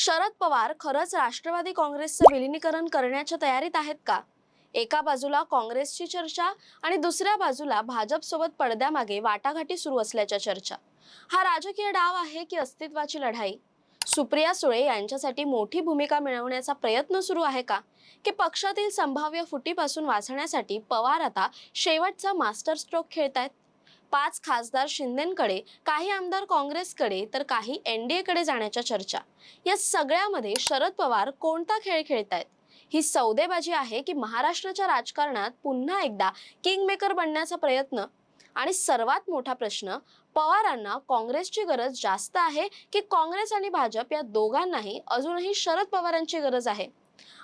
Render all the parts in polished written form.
शरद पवार खरंच राष्ट्रवादी काँग्रेसचं विलीनीकरण करण्याच्या तयारीत आहेत का? एका बाजूला काँग्रेसची चर्चा आणि दुसऱ्या बाजूला भाजप सोबत पडद्यामागे वाटाघाटी सुरू असल्याच्या चर्चा. हा राजकीय डाव आहे की अस्तित्वाची लढाई? सुप्रिया सुळे यांच्यासाठी मोठी भूमिका मिळवण्याचा प्रयत्न सुरू आहे का, की पक्षातील संभाव्य फुटीपासून वाचण्यासाठी पवार आता शेवटचा मास्टर स्ट्रोक खेळतायत? 5 खासदार शिंदेंकडे, काही आमदार काँग्रेसकडे, तर काही एनडीए कडे जाण्याच्या चर्चा. या सगळ्यामध्ये शरद पवार कोणता खेळ खेळतायत? ही सौदेबाजी आहे की महाराष्ट्राच्या राजकारणात पुन्हा एकदा किंगमेकर बनण्याचा प्रयत्न? आणि सर्वात मोठा प्रश्न, पवारांना काँग्रेसची गरज जास्त आहे की काँग्रेस आणि भाजप या दोघांनाही अजूनही शरद पवारांची गरज आहे?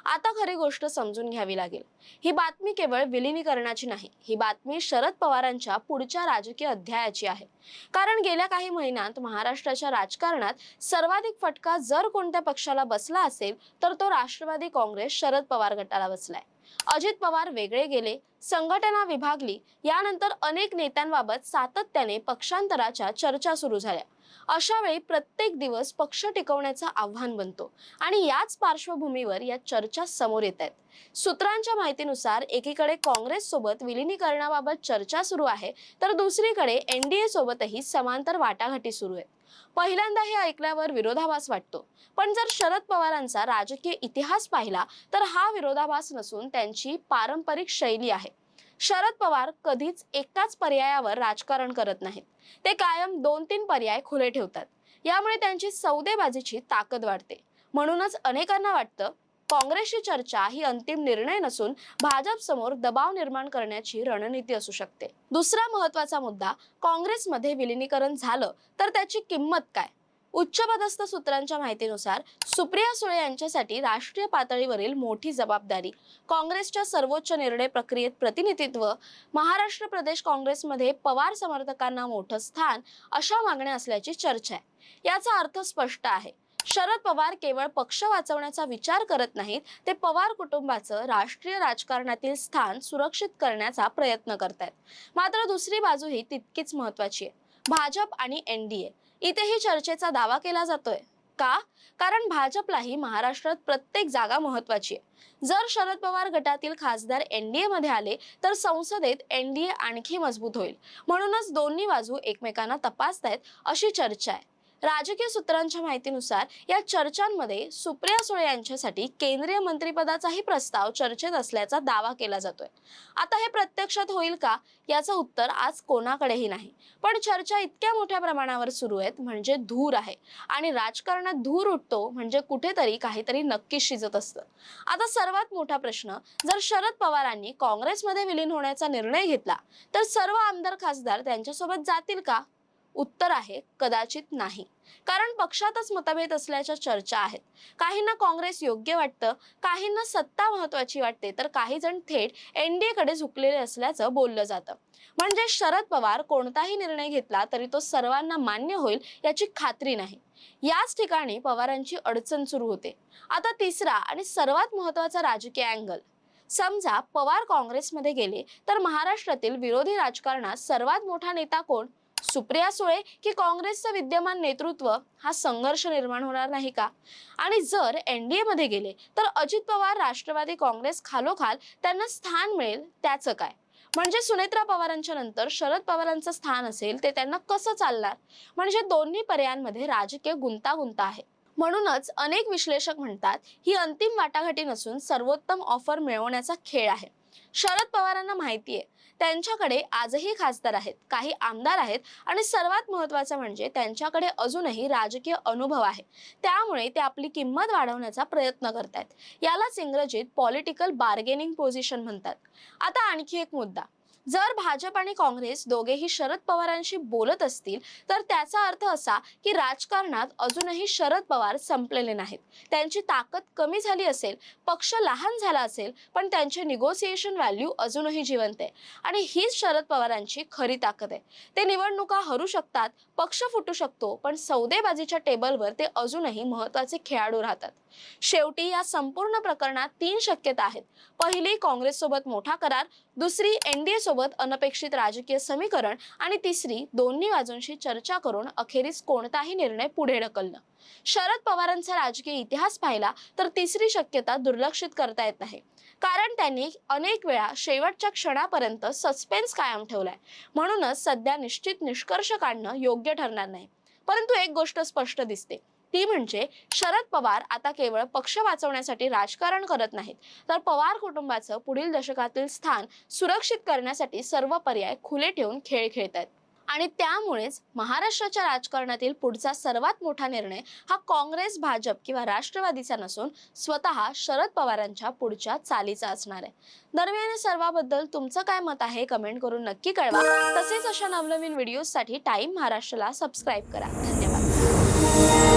आता खरी गोष्ट समजून घ्यावी लागेल. ही बातमी केवळ विलीनीकरणाची नाही, ही बातमी शरद पवारांच्या पुढच्या राजकीय अध्यायाची आहे. कारण गेल्या काही महिन्यात महाराष्ट्राच्या राजकारणात सर्वाधिक फटका जर कोणत्या पक्षाला बसला असेल तर तो राष्ट्रवादी काँग्रेस शरद पवार गटाला बसलाय. अजित पवार वेगळे गेले, संघटना विभागली, यानंतर अनेक नेत्यांबाबत सातत्याने पक्षांतराच्या चर्चा सुरू झाल्या. अशा वेळी प्रत्येक दिवस पक्ष टिकवण्याचं आव्हान बनतो आणि याच पार्श्वभूमीवर या चर्चा समोर येत आहेत. सूत्रांच्या माहितीनुसार एकीकडे काँग्रेस सोबत विलीनीकरणाबाबत चर्चा सुरू आहे, तर दुसरीकडे एनडीए सोबतही समांतर वाटाघाटी सुरू आहेत. पहिल्यांदा हे ऐकल्यावर विरोधाभास वाटतो, पण जर शरद पवारांचा राजकीय इतिहास पाहिला तर हा विरोधाभास नसून त्यांची पारंपरिक शैली आहे. शरद पवार कधीच एकाच पर्यायावर राजकारण करत नाहीत. ते कायम 2-3 पर्याय खुले ठेवतात. यामुळे त्यांची सौदेबाजीची ताकद वाढते. म्हणूनच अनेकांना वाटतं काँग्रेसची चर्चा ही अंतिम निर्णय नसून भाजप समोर दबाव निर्माण करण्याची रणनीती असू शकते. दुसरा महत्त्वाचा मुद्दा, काँग्रेसमध्ये विलीनीकरण झालं तर त्याची किंमत काय? उच्चपदस्थ सूत्रांच्या माहितीनुसार सुप्रिया सुळे यांच्यासाठी राष्ट्रीय पातळीवरील मोठी जबाबदारी, काँग्रेसच्या सर्वोच्च निर्णय प्रक्रियेत प्रतिनिधित्व, महाराष्ट्र प्रदेश काँग्रेसमध्ये पवार समर्थकांना मोठं स्थान, अशा मागण्या असल्याची चर्चा आहे. याचा अर्थ स्पष्ट आहे, शरद पवार केवळ पक्ष वाचवण्याचा विचार करत नाहीत, ते पवार कुटुंबाचं राष्ट्रीय राजकारणातील स्थान सुरक्षित करण्याचा प्रयत्न करतायत. मात्र दुसरी बाजूही तितकीच महत्त्वाची आहे, भाजप आणि एनडीए. इथेही चर्चेचा दावा केला जातोय. का? कारण भाजपलाही महाराष्ट्रात प्रत्येक जागा महत्त्वाची आहे. जर शरद पवार गटातील खासदार एनडीए मध्ये आले तर संसदेत एनडीए आणखी मजबूत होईल. म्हणूनच दोन्ही बाजू एकमेकांना तपासतायत अशी चर्चा आहे. राजकीय सूत्रांच्या माहितीनुसार या चर्चांमध्ये सुप्रिया सुळे यांच्यासाठी केंद्रीय मंत्रिपदाचाही प्रस्ताव चर्चेत असल्याचा दावा केला जातोय. आता हे प्रत्यक्षात होईल का, याचं उत्तर आज कोणाकडेही नाही. पण चर्चा इतक्या मोठ्या प्रमाणावर सुरू आहेत म्हणजे धूर आहे, आणि राजकारणात धूर उठतो म्हणजे कुठेतरी काहीतरी नक्की शिजत असतं. आता सर्वात मोठा प्रश्न, जर शरद पवारांनी काँग्रेसमध्ये विलीन होण्याचा निर्णय घेतला तर सर्व आमदार खासदार त्यांच्यासोबत जातील का? उत्तर आहे कदाचित नाही. कारण पक्षातच मतभेद असल्याच्या चर्चा आहेत. काहींना काँग्रेस योग्य वाटतं, काहींना सत्ता महत्त्वाची वाटते, तर काही जण थेट एनडीए कडे झुकलेले असल्याचं बोललं जातं. म्हणजे शरद पवार कोणताही निर्णय घेतला तरी तो सर्वांना मान्य होईल याची खात्री नाही. याच ठिकाणी पवारांची अडचण सुरू होते. आता तिसरा आणि सर्वात महत्त्वाचा राजकीय अँगल, समजा पवार काँग्रेसमध्ये गेले तर महाराष्ट्रातील विरोधी राजकारणात सर्वात मोठा नेता कोण? सुप्रिया सुळे की काँग्रेसचं विद्यमान नेतृत्व? हा संघर्ष निर्माण होणार नाही का? आणि जर एनडीए मध्ये गेले तर अजित पवार राष्ट्रवादी काँग्रेस खालोखाल त्यांना स्थान मिळेल, त्याचं काय? म्हणजे सुनेत्रा पवारांच्या नंतर शरद पवारांचं स्थान असेल ते त्यांना कसं चालणार? म्हणजे दोन्ही पर्यायांमध्ये राजकीय गुंतागुंत आहे. म्हणूनच अनेक विश्लेषक म्हणतात ही अंतिम वाटाघाटी नसून सर्वोत्तम ऑफर मिळवण्याचा खेळ आहे. शरद पवारांना माहितीये त्यांच्याकडे आजही खासदार आहेत, काही आमदार आहेत, आणि सर्वात महत्त्वाचं म्हणजे त्यांच्याकडे अजूनही राजकीय अनुभव आहे. त्यामुळे ते आपली किंमत वाढवण्याचा प्रयत्न करतात. यालाच इंग्रजीत पॉलिटिकल बार्गेनिंग पोझिशन म्हणतात. आता आणखी एक मुद्दा, जर भाजप आणि काँग्रेस दोघेही शरद पवारांशी बोलत असतील तर त्याचा अर्थ असा की राजकारणात अजूनही शरद पवार संपलेले नाहीत. त्यांची ताकद कमी झाली असेल, पक्ष लहान झाला असेल, पण त्यांचे निगोसिएशन व्हॅल्यू अजूनही जिवंत आहे. आणि हीच शरद पवारांची खरी ताकद आहे. ते निवडणुका हरू शकतात, पक्ष फुटू शकतो, पण सौदेबाजीच्या टेबलवर ते अजूनही महत्त्वाचे खेळाडू राहतात. शेवटी या संपूर्ण प्रकरणात 3 शक्यता आहेत. पहिली, काँग्रेससोबत मोठा करार. दुसरी एनडीए सोबत अनपेक्षित राजकीय समीकरण आणि तिसरी दोन्ही बाजूंशी चर्चा करून अखेरीस कोणताही निर्णय पुढे ढकलणं. शरद पवारांचा राजकीय इतिहास पाहिला तर तिसरी शक्यता दुर्लक्षित करता येत नाही, कारण त्यांनी अनेक वेळा शेवटच्या क्षणापर्यंत सस्पेन्स कायम ठेवलाय. म्हणूनच सध्या निश्चित निष्कर्ष काढणं योग्य ठरणार नाही. परंतु एक गोष्ट स्पष्ट दिसते, ती म्हणजे शरद पवार आता केवळ पक्ष वाचवण्यासाठी राजकारण करत नाहीत, तर पवार कुटुंबाचं पुढील दशकातील स्थान सुरक्षित करण्यासाठी सर्व पर्याय खुले ठेवून खेळ खेळतायत. आणि त्यामुळेच महाराष्ट्राच्या राजकारणातील पुढचा सर्वात मोठा निर्णय हा काँग्रेस, भाजप किंवा राष्ट्रवादीचा नसून स्वतः शरद पवारांच्या पुढच्या चालीचा असणार आहे. दरम्यान या सर्वाबद्दल तुमचं काय मत आहे कमेंट करून नक्की कळवा. तसेच अशा नवनवीन व्हिडिओसाठी टाइम महाराष्ट्राला सबस्क्राईब करा. धन्यवाद.